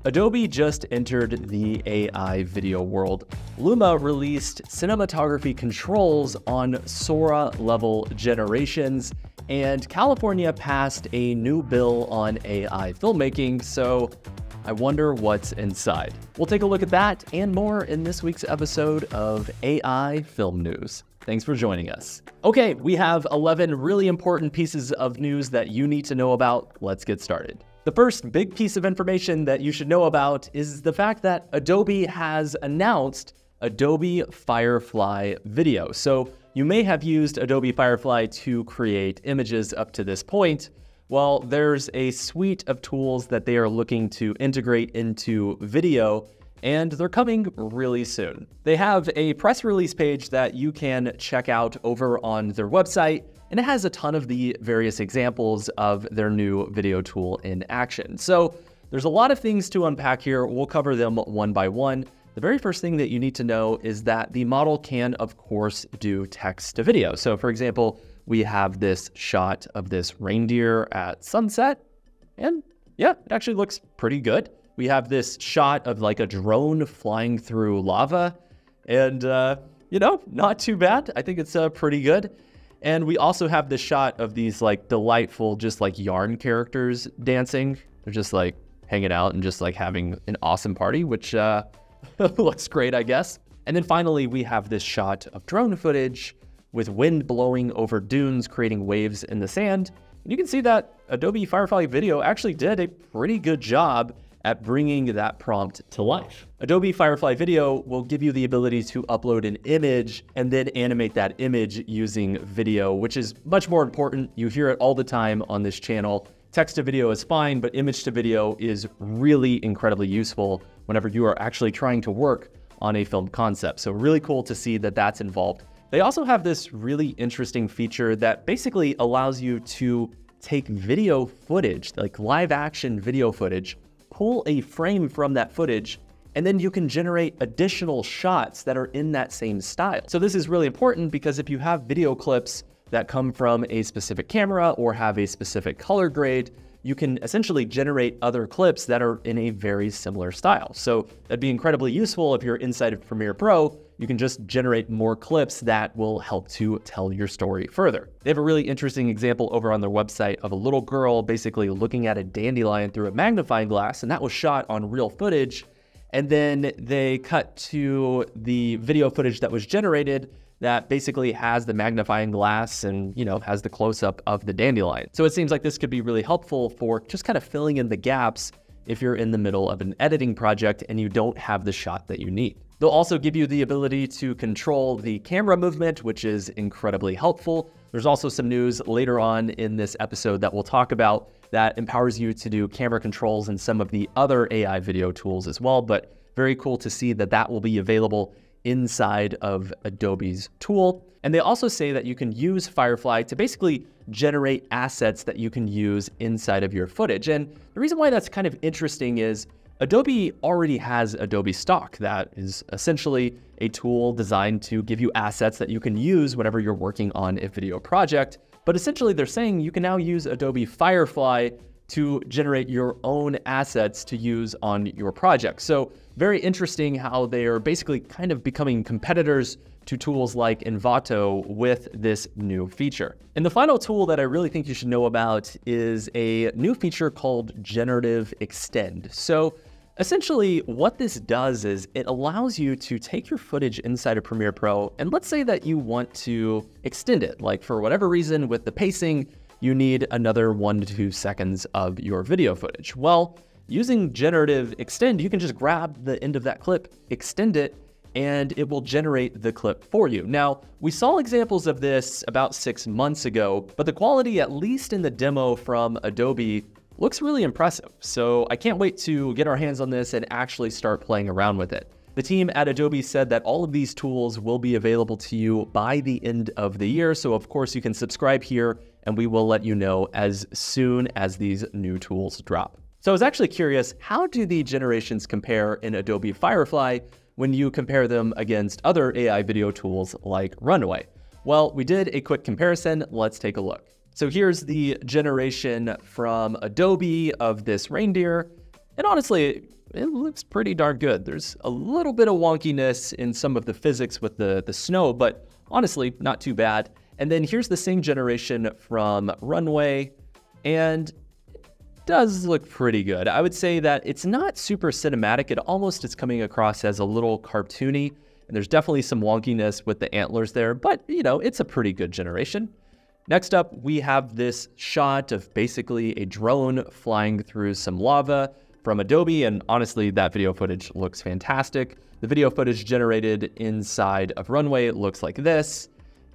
Adobe just entered the AI video world. Luma released cinematography controls on sora-level generations, and California passed a new bill on AI filmmaking, so I wonder what's inside. We'll take a look at that and more in this week's episode of AI Film News. Thanks for joining us. Okay, we have 11 really important pieces of news that you need to know about. Let's get started. The first big piece of information that you should know about is the fact that Adobe has announced Adobe Firefly Video. So you may have used Adobe Firefly to create images up to this point. Well, there's a suite of tools that they are looking to integrate into video, and they're coming really soon. They have a press release page that you can check out over on their website, and it has a ton of the various examples of their new video tool in action. So there's a lot of things to unpack here. We'll cover them one by one. The very first thing that you need to know is that the model can, of course, do text to video. So for example, we have this shot of this reindeer at sunset, and yeah, it actually looks pretty good. We have this shot of like a drone flying through lava, and not too bad. I think it's pretty good. And we also have this shot of these like delightful, just like yarn characters dancing. They're just like hanging out and just like having an awesome party, which looks great, I guess. And then finally, we have this shot of drone footage with wind blowing over dunes, creating waves in the sand. And you can see that Adobe Firefly Video actually did a pretty good job at bringing that prompt to life. Adobe Firefly Video will give you the ability to upload an image and then animate that image using video, which is much more important. You hear it all the time on this channel. Text to video is fine, but image to video is really incredibly useful whenever you are actually trying to work on a film concept. So really cool to see that that's involved. They also have this really interesting feature that basically allows you to take video footage, like live action video footage, pull a frame from that footage, and then you can generate additional shots that are in that same style. So this is really important because if you have video clips that come from a specific camera or have a specific color grade, you can essentially generate other clips that are in a very similar style. So that'd be incredibly useful if you're inside of Premiere Pro. You can just generate more clips that will help to tell your story further. They have a really interesting example over on their website of a little girl basically looking at a dandelion through a magnifying glass, and that was shot on real footage. And then they cut to the video footage that was generated that basically has the magnifying glass and, has the close-up of the dandelion. So it seems like this could be really helpful for just kind of filling in the gaps if you're in the middle of an editing project and you don't have the shot that you need. They'll also give you the ability to control the camera movement, which is incredibly helpful. There's also some news later on in this episode that we'll talk about that empowers you to do camera controls and some of the other AI video tools as well, but very cool to see that that will be available inside of Adobe's tool. And they also say that you can use Firefly to basically generate assets that you can use inside of your footage. And the reason why that's kind of interesting is Adobe already has Adobe Stock. That is essentially a tool designed to give you assets that you can use whenever you're working on a video project. But essentially they're saying you can now use Adobe Firefly to generate your own assets to use on your project. So very interesting how they are basically kind of becoming competitors to tools like Envato with this new feature. And the final tool that I really think you should know about is a new feature called Generative Extend. So essentially what this does is it allows you to take your footage inside of Premiere Pro, and let's say that you want to extend it, like for whatever reason with the pacing, you need another 1 to 2 seconds of your video footage. Well, using Generative Extend, you can just grab the end of that clip, extend it, and it will generate the clip for you. Now, we saw examples of this about 6 months ago, but the quality, at least in the demo from Adobe, looks really impressive. So I can't wait to get our hands on this and actually start playing around with it. The team at Adobe said that all of these tools will be available to you by the end of the year. So of course you can subscribe here and we will let you know as soon as these new tools drop. So I was actually curious, how do the generations compare in Adobe Firefly when you compare them against other AI video tools like Runway? Well, we did a quick comparison. Let's take a look. So here's the generation from Adobe of this reindeer. And honestly, it looks pretty darn good. There's a little bit of wonkiness in some of the physics with the snow, but honestly, not too bad. And then here's the same generation from Runway, and it does look pretty good. I would say that it's not super cinematic. It almost is coming across as a little cartoony, and there's definitely some wonkiness with the antlers there, but you know, it's a pretty good generation. Next up, we have this shot of basically a drone flying through some lava from Adobe, and honestly, that video footage looks fantastic. The video footage generated inside of Runway looks like this,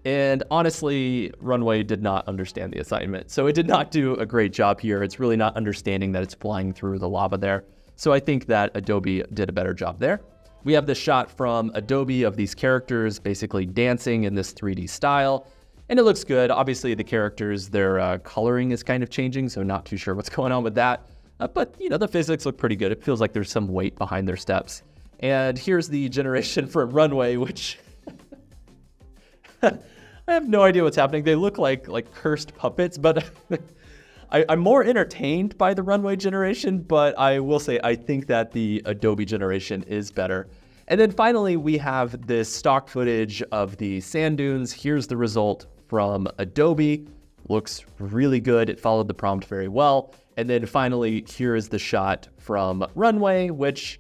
and honestly, Runway did not understand the assignment, so it did not do a great job here. It's really not understanding that it's flying through the lava there, so I think that Adobe did a better job there. We have this shot from Adobe of these characters basically dancing in this 3D style, and it looks good. Obviously, the characters, their coloring is kind of changing, so not too sure what's going on with that. But, you know, the physics look pretty good. It feels like there's some weight behind their steps. And here's the generation from Runway, which I have no idea what's happening. They look like cursed puppets, but I'm more entertained by the Runway generation, but I will say I think that the Adobe generation is better. And then finally, we have this stock footage of the sand dunes. Here's the result from Adobe. Looks really good. It followed the prompt very well. And then finally, here is the shot from Runway, which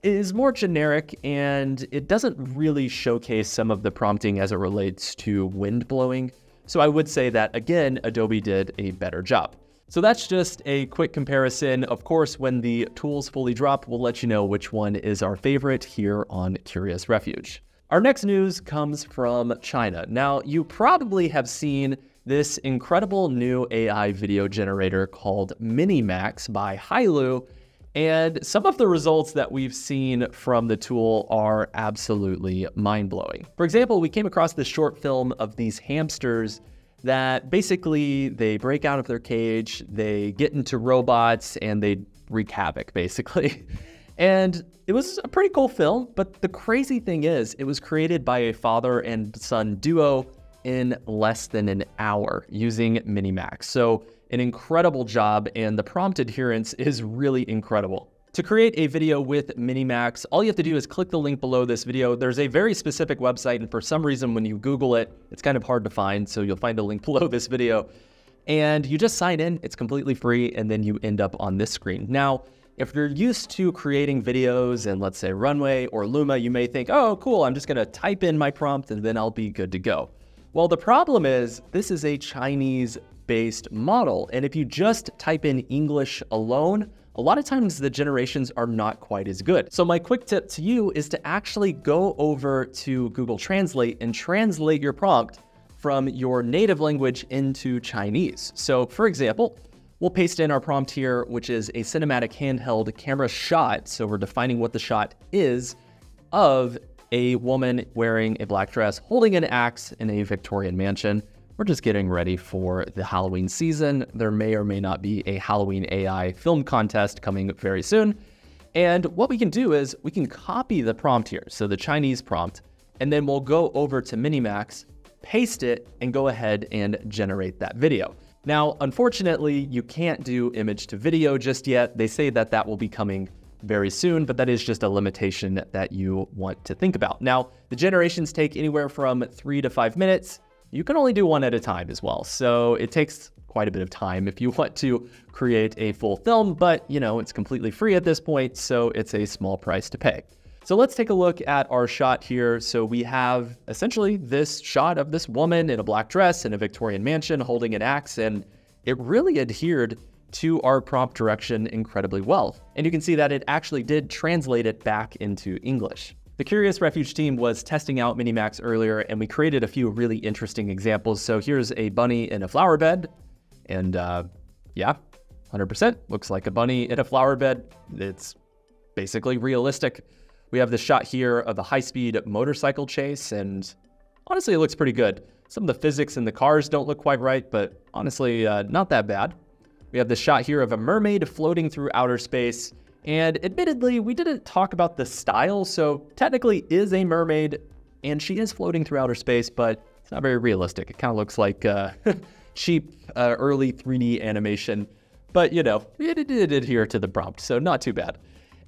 is more generic, and it doesn't really showcase some of the prompting as it relates to wind blowing. So I would say that, again, Adobe did a better job. So that's just a quick comparison. Of course, when the tools fully drop, we'll let you know which one is our favorite here on Curious Refuge. Our next news comes from China. Now, you probably have seen this incredible new AI video generator called Minimax by Hailu, and some of the results that we've seen from the tool are absolutely mind-blowing. For example, we came across this short film of these hamsters that basically they break out of their cage, they get into robots, and they wreak havoc, basically. And it was a pretty cool film, but the crazy thing is, it was created by a father and son duo in less than an hour using Minimax. So an incredible job, and the prompt adherence is really incredible. To create a video with Minimax, all you have to do is click the link below this video. There's a very specific website, and for some reason, when you Google it, it's kind of hard to find, so you'll find a link below this video. And you just sign in, it's completely free, and then you end up on this screen. Now, if you're used to creating videos in, let's say, Runway or Luma, you may think, oh, cool, I'm just gonna type in my prompt and then I'll be good to go. Well, the problem is this is a Chinese-based model, and if you just type in English alone, a lot of times the generations are not quite as good. So my quick tip to you is to actually go over to Google Translate and translate your prompt from your native language into Chinese. So for example, we'll paste in our prompt here, which is a cinematic handheld camera shot. So we're defining what the shot is of a woman wearing a black dress, holding an axe in a Victorian mansion. We're just getting ready for the Halloween season. There may or may not be a Halloween AI film contest coming very soon. And what we can do is we can copy the prompt here, so the Chinese prompt, and then we'll go over to Minimax, paste it, and go ahead and generate that video. Now, unfortunately, you can't do image to video just yet. They say that that will be coming very soon, but that is just a limitation that you want to think about. Now, the generations take anywhere from 3 to 5 minutes. You can only do one at a time as well, so it takes quite a bit of time if you want to create a full film, but you know, it's completely free at this point, so it's a small price to pay. So let's take a look at our shot here. So we have essentially this shot of this woman in a black dress in a Victorian mansion holding an axe, and it really adhered to our prompt direction incredibly well. And you can see that it actually did translate it back into English. The Curious Refuge team was testing out Minimax earlier, and we created a few really interesting examples. So here's a bunny in a flower bed, and yeah, 100% looks like a bunny in a flower bed. It's basically realistic. We have this shot here of a high-speed motorcycle chase, and honestly, it looks pretty good. Some of the physics in the cars don't look quite right, but honestly, not that bad. We have the shot here of a mermaid floating through outer space, and admittedly, we didn't talk about the style, so technically is a mermaid, and she is floating through outer space, but it's not very realistic. It kind of looks like cheap, early 3D animation. but you know, it did adhere to the prompt, so not too bad.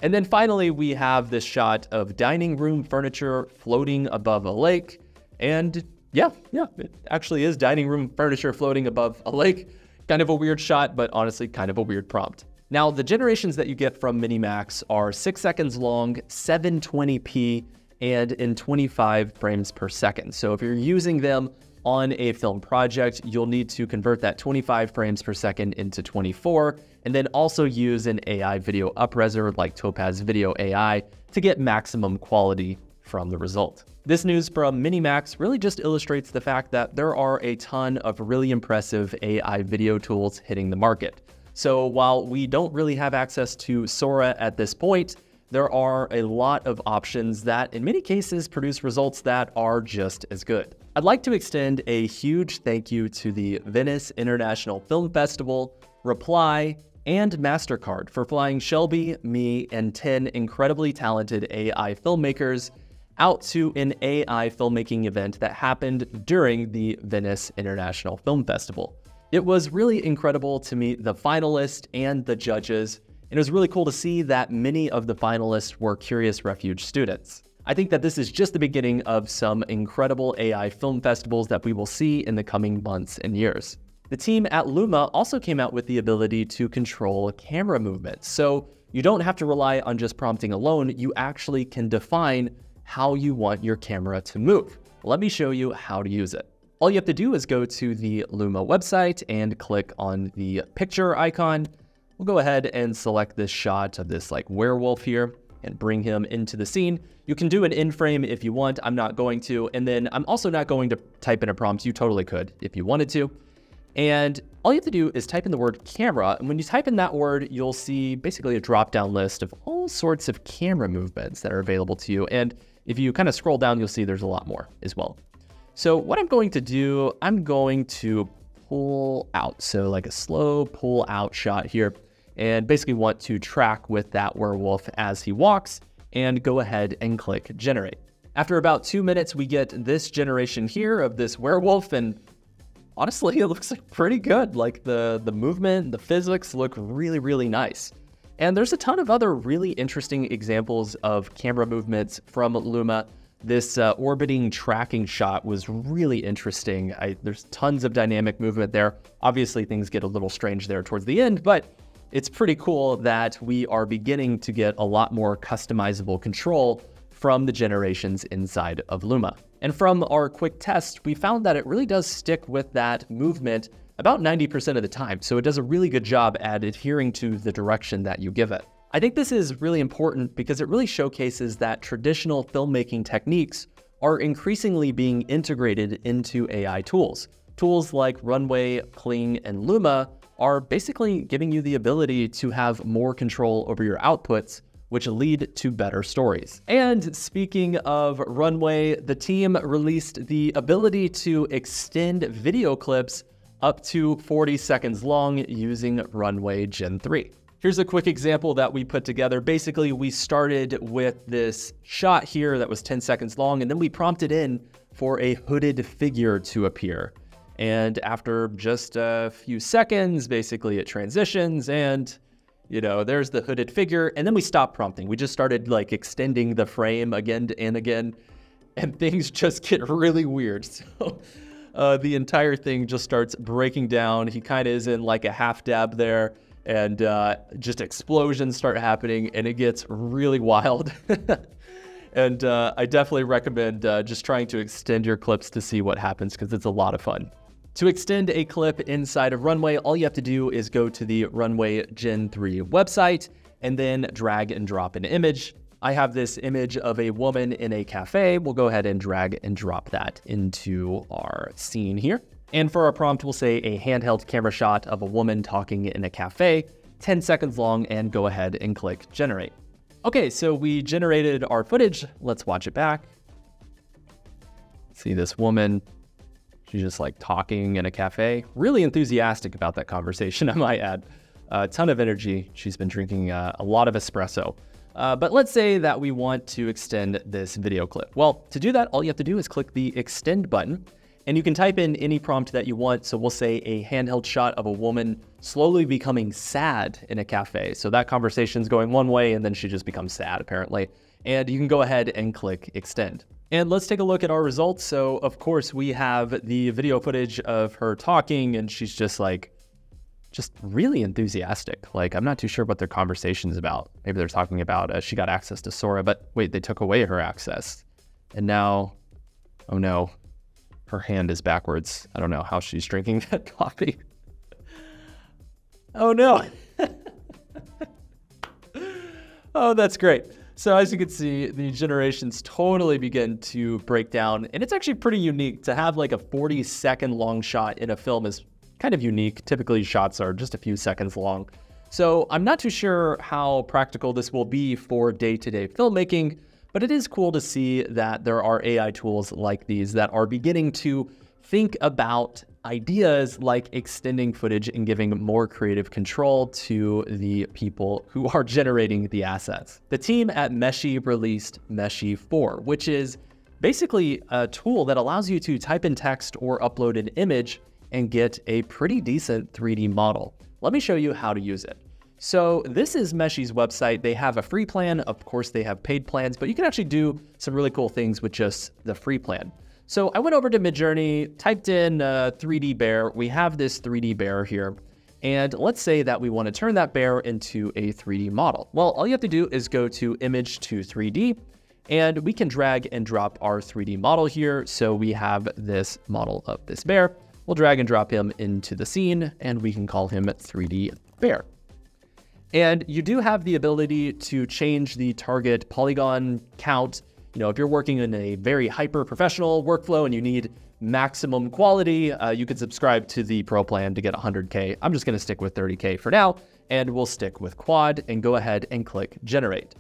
And then finally, we have this shot of dining room furniture floating above a lake. And yeah, it actually is dining room furniture floating above a lake. Kind of a weird shot, but honestly, kind of a weird prompt. Now, the generations that you get from Minimax are 6 seconds long, 720p, and in 25 frames per second. So if you're using them on a film project, you'll need to convert that 25 frames per second into 24, and then also use an AI video upreser like Topaz Video AI to get maximum quality from the result. This news from Minimax really just illustrates the fact that there are a ton of really impressive AI video tools hitting the market. So while we don't really have access to Sora at this point, there are a lot of options that in many cases produce results that are just as good. I'd like to extend a huge thank you to the Venice International Film Festival, Reply, and MasterCard for flying Shelby, me, and 10 incredibly talented AI filmmakers out to an AI filmmaking event that happened during the Venice International Film Festival. It was really incredible to meet the finalists and the judges, and it was really cool to see that many of the finalists were Curious Refuge students. I think that this is just the beginning of some incredible AI film festivals that we will see in the coming months and years. The team at Luma also came out with the ability to control camera movements. So you don't have to rely on just prompting alone, you actually can define how you want your camera to move. Let me show you how to use it. All you have to do is go to the Luma website and click on the picture icon. We'll go ahead and select this shot of this like werewolf here and bring him into the scene. You can do an in-frame if you want, I'm not going to. And then I'm also not going to type in a prompt. You totally could if you wanted to. And all you have to do is type in the word camera. And when you type in that word, you'll see basically a drop-down list of all sorts of camera movements that are available to you. And if you kind of scroll down, you'll see there's a lot more as well. So what I'm going to do, I'm going to pull out. So like a slow pull out shot here, and basically want to track with that werewolf as he walks, and go ahead and click generate. After about 2 minutes, we get this generation here of this werewolf, and honestly, it looks like pretty good. Like the movement, the physics look really, really nice. And there's a ton of other really interesting examples of camera movements from Luma. This orbiting tracking shot was really interesting. There's tons of dynamic movement there. Obviously, things get a little strange there towards the end, but it's pretty cool that we are beginning to get a lot more customizable control from the generations inside of Luma. And from our quick test, we found that it really does stick with that movement about 90% of the time. So it does a really good job at adhering to the direction that you give it. I think this is really important because it really showcases that traditional filmmaking techniques are increasingly being integrated into AI tools. Tools like Runway, Kling, and Luma are basically giving you the ability to have more control over your outputs, which lead to better stories. And speaking of Runway, the team released the ability to extend video clips up to 40 seconds long using Runway Gen 3. Here's a quick example that we put together. Basically, we started with this shot here that was 10 seconds long, and then we prompted in for a hooded figure to appear. And after just a few seconds, basically it transitions and, you know, there's the hooded figure. And then we stopped prompting. We just started like extending the frame again and again, and things just get really weird. So the entire thing just starts breaking down. He kind of is in like a half dab there, and just explosions start happening, and it gets really wild. And I definitely recommend just trying to extend your clips to see what happens, because it's a lot of fun. To extend a clip inside of Runway, all you have to do is go to the Runway Gen 3 website and then drag and drop an image. I have this image of a woman in a cafe. We'll go ahead and drag and drop that into our scene here. And for our prompt, we'll say a handheld camera shot of a woman talking in a cafe, 10 seconds long, and go ahead and click generate. Okay, so we generated our footage. Let's watch it back. See this woman. She's just like talking in a cafe, really enthusiastic about that conversation, I might add. A ton of energy. She's been drinking a lot of espresso. But let's say that we want to extend this video clip. Well, to do that, all you have to do is click the extend button. And you can type in any prompt that you want. So we'll say a handheld shot of a woman slowly becoming sad in a cafe. So that conversation's going one way and then she just becomes sad apparently. And you can go ahead and click extend. And let's take a look at our results. So of course we have the video footage of her talking and she's just really enthusiastic. Like, I'm not too sure what their conversation's about. Maybe they're talking about she got access to Sora, but wait, they took away her access. And now, oh no, her hand is backwards. I don't know how she's drinking that coffee. Oh no. Oh, that's great. So as you can see, the generations totally begin to break down. And it's actually pretty unique to have like a 40-second long shot in a film is kind of unique. Typically shots are just a few seconds long. So I'm not too sure how practical this will be for day-to-day filmmaking, but it is cool to see that there are AI tools like these that are beginning to think about ideas like extending footage and giving more creative control to the people who are generating the assets. The team at Meshy released Meshy-4, which is basically a tool that allows you to type in text or upload an image and get a pretty decent 3D model. Let me show you how to use it. So this is Meshy's website. They have a free plan. Of course, they have paid plans, but you can actually do some really cool things with just the free plan. So I went over to Midjourney, typed in 3D bear. We have this 3D bear here. And let's say that we want to turn that bear into a 3D model. Well, all you have to do is go to Image to 3D, and we can drag and drop our 3D model here. So we have this model of this bear. We'll drag and drop him into the scene, and we can call him 3D bear. And you do have the ability to change the target polygon count. You know, if you're working in a very hyper-professional workflow and you need maximum quality, you can subscribe to the Pro plan to get 100K. I'm just gonna stick with 30K for now, and we'll stick with Quad and go ahead and click Generate.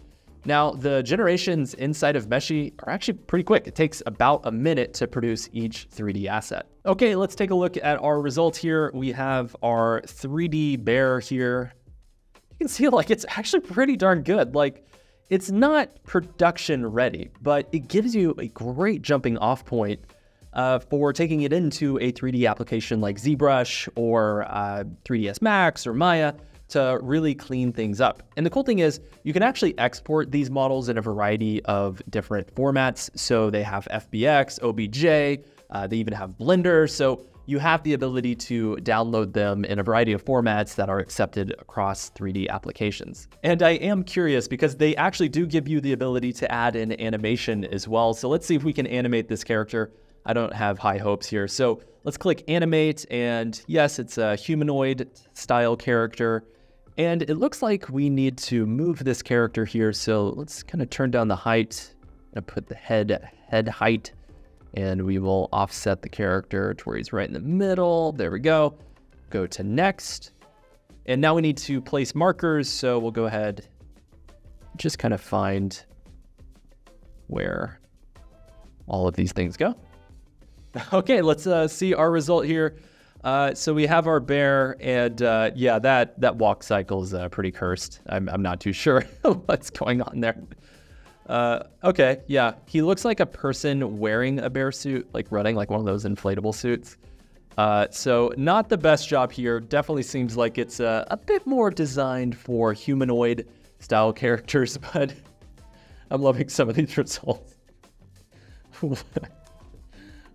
Now, the generations inside of Meshy are actually pretty quick. It takes about a minute to produce each 3D asset. Okay, let's take a look at our results here. We have our 3D bear here. You can see like it's actually pretty darn good. Like, it's not production ready, but it gives you a great jumping off point for taking it into a 3D application like ZBrush or 3ds Max or Maya to really clean things up. And the cool thing is you can actually export these models in a variety of different formats. So they have FBX, OBJ, they even have Blender. So you have the ability to download them in a variety of formats that are accepted across 3D applications. And I am curious because they actually do give you the ability to add an animation as well. So let's see if we can animate this character. I don't have high hopes here. So let's click animate, and yes, it's a humanoid style character. And it looks like we need to move this character here. So let's kind of turn down the height and put the head height, and we will offset the character to where he's right in the middle. There we go. Go to next. And now we need to place markers. So we'll go ahead, just kind of find where all of these things go. Okay, let's see our result here. So we have our bear, and yeah, that walk cycle is pretty cursed. I'm not too sure what's going on there. Okay, yeah, he looks like a person wearing a bear suit, like running like one of those inflatable suits. So not the best job here. Definitely seems like it's a bit more designed for humanoid style characters, but I'm loving some of these results.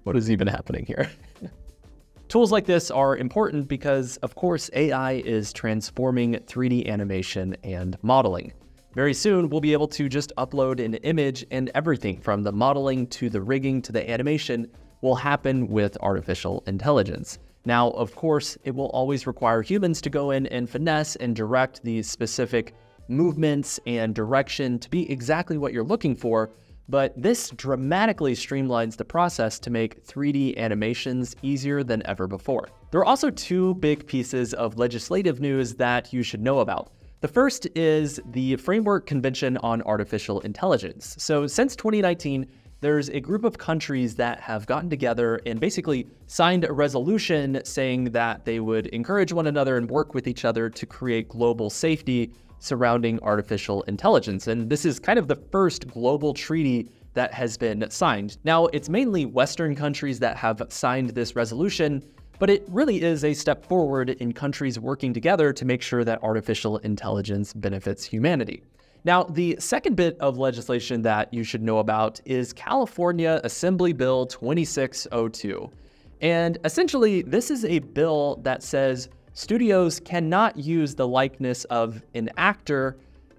What is even happening here? Tools like this are important because, of course, AI is transforming 3D animation and modeling. Very soon, we'll be able to just upload an image, and everything from the modeling to the rigging to the animation will happen with artificial intelligence. Now, of course, it will always require humans to go in and finesse and direct these specific movements and direction to be exactly what you're looking for, but this dramatically streamlines the process to make 3D animations easier than ever before. There are also two big pieces of legislative news that you should know about. The first is the Framework Convention on Artificial Intelligence. So since 2019, there's a group of countries that have gotten together and basically signed a resolution saying that they would encourage one another and work with each other to create global safety surrounding artificial intelligence. And this is kind of the first global treaty that has been signed. Now, it's mainly Western countries that have signed this resolution, but it really is a step forward in countries working together to make sure that artificial intelligence benefits humanity. Now, the second bit of legislation that you should know about is California Assembly Bill 2602. And essentially, this is a bill that says studios cannot use the likeness of an actor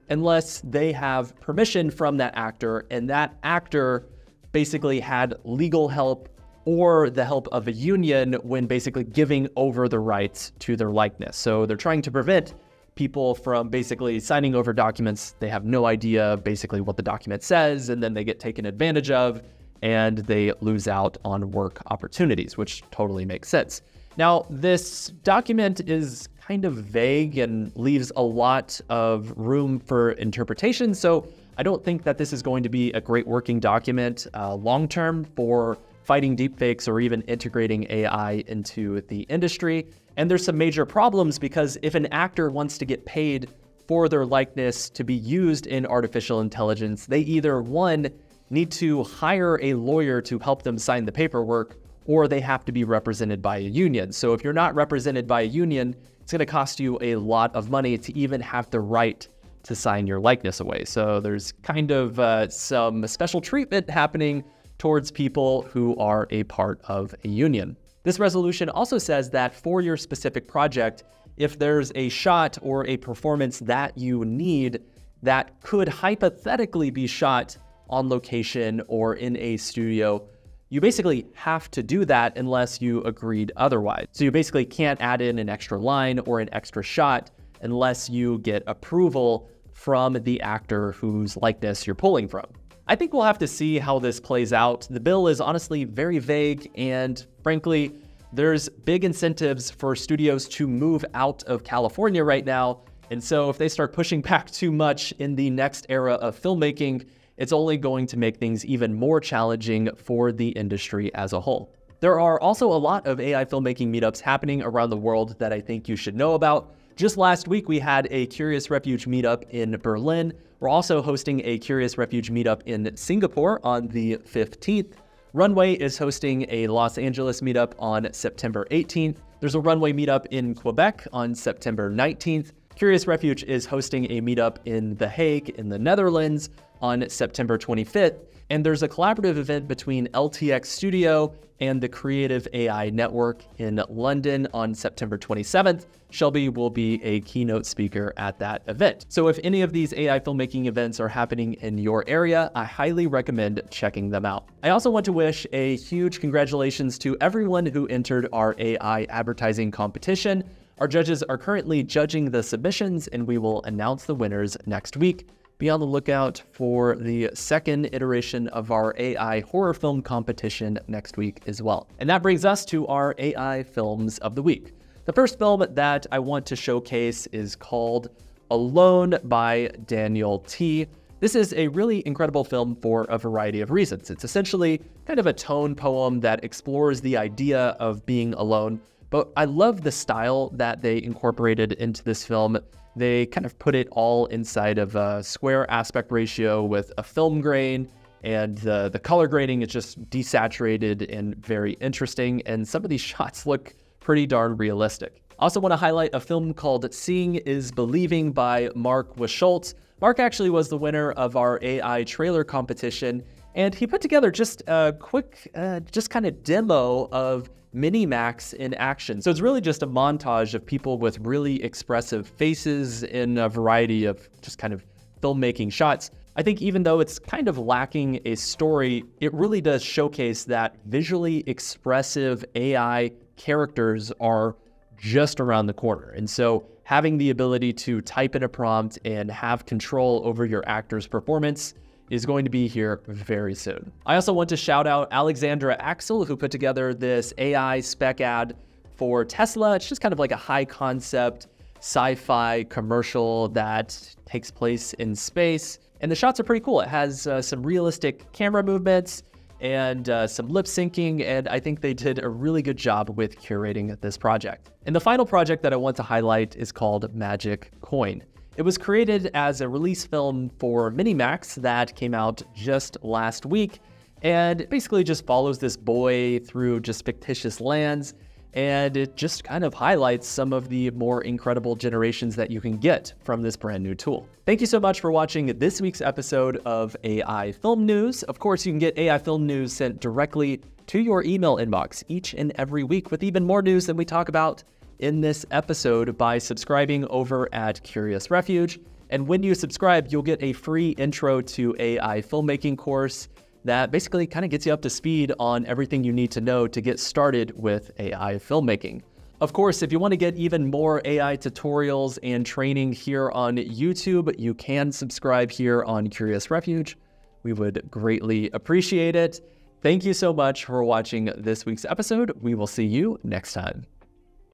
unless they have permission from that actor, and that actor basically had legal help or the help of a union when basically giving over the rights to their likeness. So they're trying to prevent people from basically signing over documents. They have no idea basically what the document says, and then they get taken advantage of and they lose out on work opportunities, which totally makes sense. Now, this document is kind of vague and leaves a lot of room for interpretation. So I don't think that this is going to be a great working document long-term for fighting deepfakes or even integrating AI into the industry. And there's some major problems because if an actor wants to get paid for their likeness to be used in artificial intelligence, they either, one, need to hire a lawyer to help them sign the paperwork, or they have to be represented by a union. So if you're not represented by a union, it's going to cost you a lot of money to even have the right to sign your likeness away. So there's kind of some special treatment happening towards people who are a part of a union. This resolution also says that for your specific project, if there's a shot or a performance that you need that could hypothetically be shot on location or in a studio, you basically have to do that unless you agreed otherwise. So you basically can't add in an extra line or an extra shot unless you get approval from the actor whose likeness you're pulling from. I think we'll have to see how this plays out. The bill is honestly very vague, and frankly, there's big incentives for studios to move out of California right now. And so if they start pushing back too much in the next era of filmmaking, it's only going to make things even more challenging for the industry as a whole. There are also a lot of AI filmmaking meetups happening around the world that I think you should know about. Just last week, we had a Curious Refuge meetup in Berlin. We're also hosting a Curious Refuge meetup in Singapore on the 15th. Runway is hosting a Los Angeles meetup on September 18th. There's a Runway meetup in Quebec on September 19th. Curious Refuge is hosting a meetup in The Hague in the Netherlands on September 25th. And there's a collaborative event between LTX Studio and the Creative AI Network in London on September 27th. Shelby will be a keynote speaker at that event. So if any of these AI filmmaking events are happening in your area, I highly recommend checking them out. I also want to wish a huge congratulations to everyone who entered our AI advertising competition. Our judges are currently judging the submissions, and we will announce the winners next week. Be on the lookout for the second iteration of our AI horror film competition next week as well. And that brings us to our AI films of the week. The first film that I want to showcase is called Alone by Daniel T. This is a really incredible film for a variety of reasons. It's essentially kind of a tone poem that explores the idea of being alone, but I love the style that they incorporated into this film. They kind of put it all inside of a square aspect ratio with a film grain, and the color grading is just desaturated and very interesting, and some of these shots look pretty darn realistic. I also want to highlight a film called Seeing is Believing by Mark Wischoltz. Mark actually was the winner of our AI trailer competition, and he put together just a quick, just kind of demo of Minimax in action. So it's really just a montage of people with really expressive faces in a variety of just kind of filmmaking shots. I think even though it's kind of lacking a story, it really does showcase that visually expressive AI characters are just around the corner. And so having the ability to type in a prompt and have control over your actor's performance is going to be here very soon. I also want to shout out Alexandra Axel, who put together this AI spec ad for Tesla. It's just kind of like a high concept sci-fi commercial that takes place in space. And the shots are pretty cool. It has some realistic camera movements and some lip syncing, and I think they did a really good job with curating this project. And the final project that I want to highlight is called Magic Coin. It was created as a release film for Minimax that came out just last week, and it basically just follows this boy through just fictitious lands, and it just kind of highlights some of the more incredible generations that you can get from this brand new tool. Thank you so much for watching this week's episode of AI Film News. Of course, you can get AI Film News sent directly to your email inbox each and every week with even more news than we talk about in this episode by subscribing over at Curious Refuge. And when you subscribe, you'll get a free intro to AI filmmaking course that basically kind of gets you up to speed on everything you need to know to get started with AI filmmaking. Of course, if you want to get even more AI tutorials and training here on YouTube, you can subscribe here on Curious Refuge. We would greatly appreciate it. Thank you so much for watching this week's episode. We will see you next time.